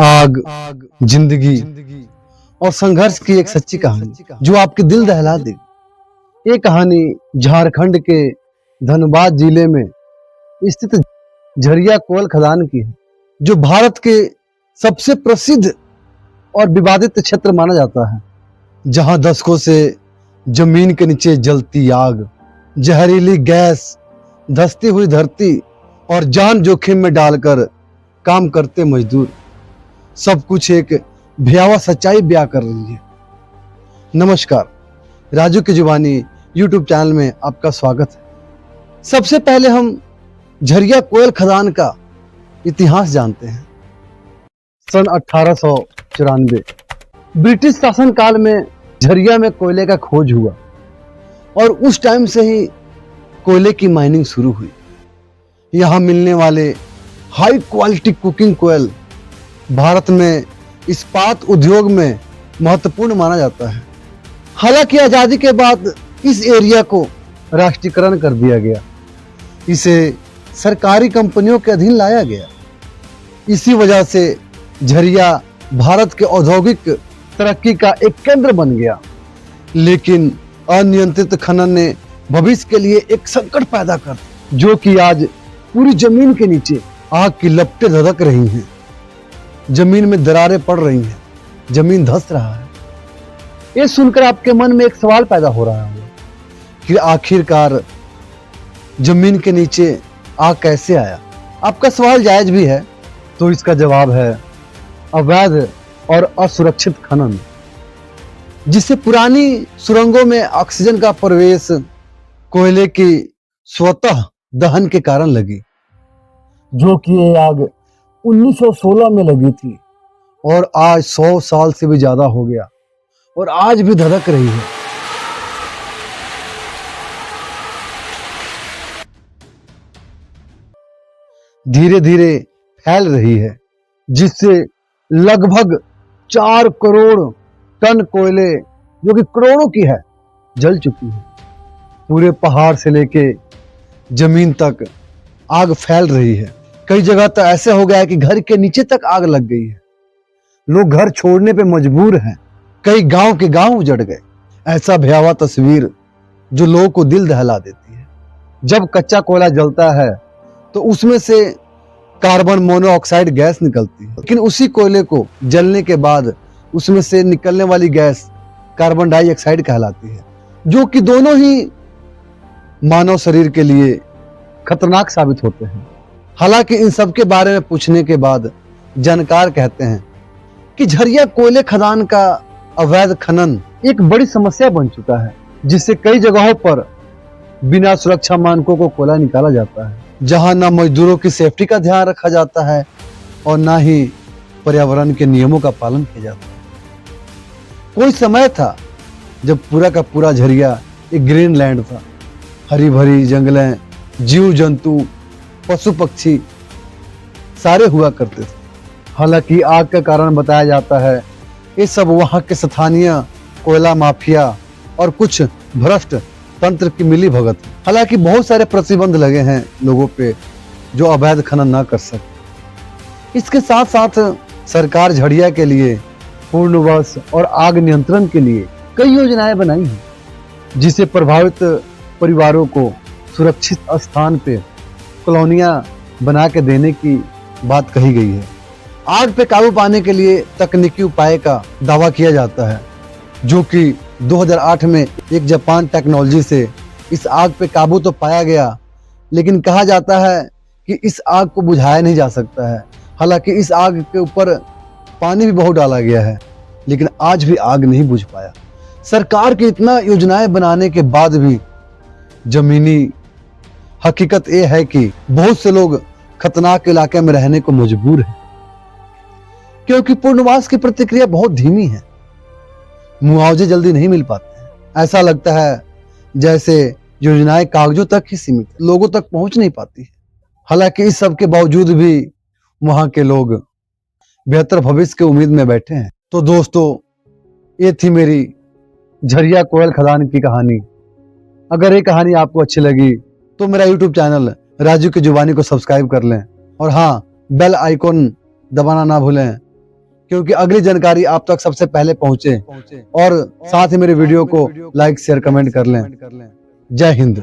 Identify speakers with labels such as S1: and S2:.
S1: आग, जिंदगी और संघर्ष की एक सच्ची कहानी जो आपके दिल दहला देगी। ये कहानी झारखंड के धनबाद जिले में स्थित झरिया कोयल खदान की है, जो भारत के सबसे प्रसिद्ध और विवादित क्षेत्र माना जाता है, जहां दशकों से जमीन के नीचे जलती आग, जहरीली गैस, धंसती हुई धरती और जान जोखिम में डालकर काम करते मजदूर, सब कुछ एक भयावह सच्चाई बयां कर रही है। नमस्कार, राजू की जुबानी यूट्यूब चैनल में आपका स्वागत है। सबसे पहले हम झरिया कोयल खदान का इतिहास जानते हैं। सन 1894 ब्रिटिश शासन काल में झरिया में कोयले का खोज हुआ और उस टाइम से ही कोयले की माइनिंग शुरू हुई। यहाँ मिलने वाले हाई क्वालिटी कुकिंग कोयल भारत में इस्पात उद्योग में महत्वपूर्ण माना जाता है। हालांकि आजादी के बाद इस एरिया को राष्ट्रीयकरण कर दिया गया, इसे सरकारी कंपनियों के अधीन लाया गया। इसी वजह से झरिया भारत के औद्योगिक तरक्की का एक केंद्र बन गया। लेकिन अनियंत्रित खनन ने भविष्य के लिए एक संकट पैदा कर, जो कि आज पूरी जमीन के नीचे आग की लपटें धधक रही हैं। जमीन में दरारें पड़ रही हैं, जमीन धंस रहा है। ये सुनकर आपके मन में एक सवाल पैदा हो रहा है कि आखिरकार जमीन के नीचे आग कैसे आया। आपका सवाल जायज भी है, तो इसका जवाब है अवैध और असुरक्षित खनन, जिससे पुरानी सुरंगों में ऑक्सीजन का प्रवेश कोयले की स्वतः दहन के कारण लगी, जो कि ये आग 1916 में लगी थी और आज 100 साल से भी ज्यादा हो गया और आज भी धधक रही है। धीरे धीरे फैल रही है, जिससे लगभग 4 करोड़ टन कोयले, जो कि करोड़ों की है, जल चुकी है। पूरे पहाड़ से लेके जमीन तक आग फैल रही है। कई जगह तो ऐसे हो गया है कि घर के नीचे तक आग लग गई है। लोग घर छोड़ने पे मजबूर हैं। कई गांव के गांव उजड़ गए। ऐसा भयावह तस्वीर जो लोगों को दिल दहला देती है। जब कच्चा कोयला जलता है तो उसमें से कार्बन मोनोऑक्साइड गैस निकलती है, लेकिन उसी कोयले को जलने के बाद उसमें से निकलने वाली गैस कार्बन डाइऑक्साइड कहलाती है, जो कि दोनों ही मानव शरीर के लिए खतरनाक साबित होते हैं। हालांकि इन सब के बारे में पूछने के बाद जानकार कहते हैं कि झरिया कोयले खदान का अवैध खनन एक बड़ी समस्या बन चुका है, जिससे कई जगहों पर बिना सुरक्षा मानकों को कोयला निकाला जाता है, जहां ना मजदूरों की सेफ्टी का ध्यान रखा जाता है और ना ही पर्यावरण के नियमों का पालन किया जाता है। कोई समय था जब पूरा का पूरा झरिया एक ग्रीन लैंड था। हरी भरी जंगलें, जीव जंतु, पशु पक्षी सारे हुआ करते थे। हालांकि आग का कारण बताया जाता है ये सब वहां के स्थानीय कोयला माफिया और कुछ भ्रष्ट तंत्र की मिली भगत। हालांकि बहुत सारे प्रतिबंध लगे हैं लोगों पे जो अवैध खनन ना कर सके। इसके साथ साथ सरकार झरिया के लिए पूर्णवश और आग नियंत्रण के लिए कई योजनाएं बनाई हैं, जिसे प्रभावित परिवारों को सुरक्षित स्थान पे कॉलोनियां बना के देने की बात कही गई है। आग पे काबू पाने के लिए तकनीकी उपाय का दावा किया जाता है, जो कि 2008 में एक जापान टेक्नोलॉजी से इस आग पे काबू तो पाया गया, लेकिन कहा जाता है कि इस आग को बुझाया नहीं जा सकता है। हालांकि इस आग के ऊपर पानी भी बहुत डाला गया है, लेकिन आज भी आग नहीं बुझ पाया। सरकार की इतना योजनाएं बनाने के बाद भी जमीनी हकीकत ये है कि बहुत से लोग खतरनाक इलाके में रहने को मजबूर हैं, क्योंकि पुनर्वास की प्रतिक्रिया बहुत धीमी है। मुआवजे जल्दी नहीं मिल पाते हैं। ऐसा लगता है जैसे योजनाएं कागजों तक ही सीमित, लोगों तक पहुंच नहीं पाती है। हालांकि इस सब के बावजूद भी वहां के लोग बेहतर भविष्य की उम्मीद में बैठे हैं। तो दोस्तों, ये थी मेरी झरिया कोयल खदान की कहानी। अगर ये कहानी आपको अच्छी लगी तो मेरा यूट्यूब चैनल राजू की जुबानी को सब्सक्राइब कर लें और हाँ, बेल आइकॉन दबाना ना भूलें, क्योंकि अगली जानकारी आप तक सबसे पहले पहुंचे। और साथ ही मेरे वीडियो को लाइक शेयर कमेंट कर लें। जय हिंद।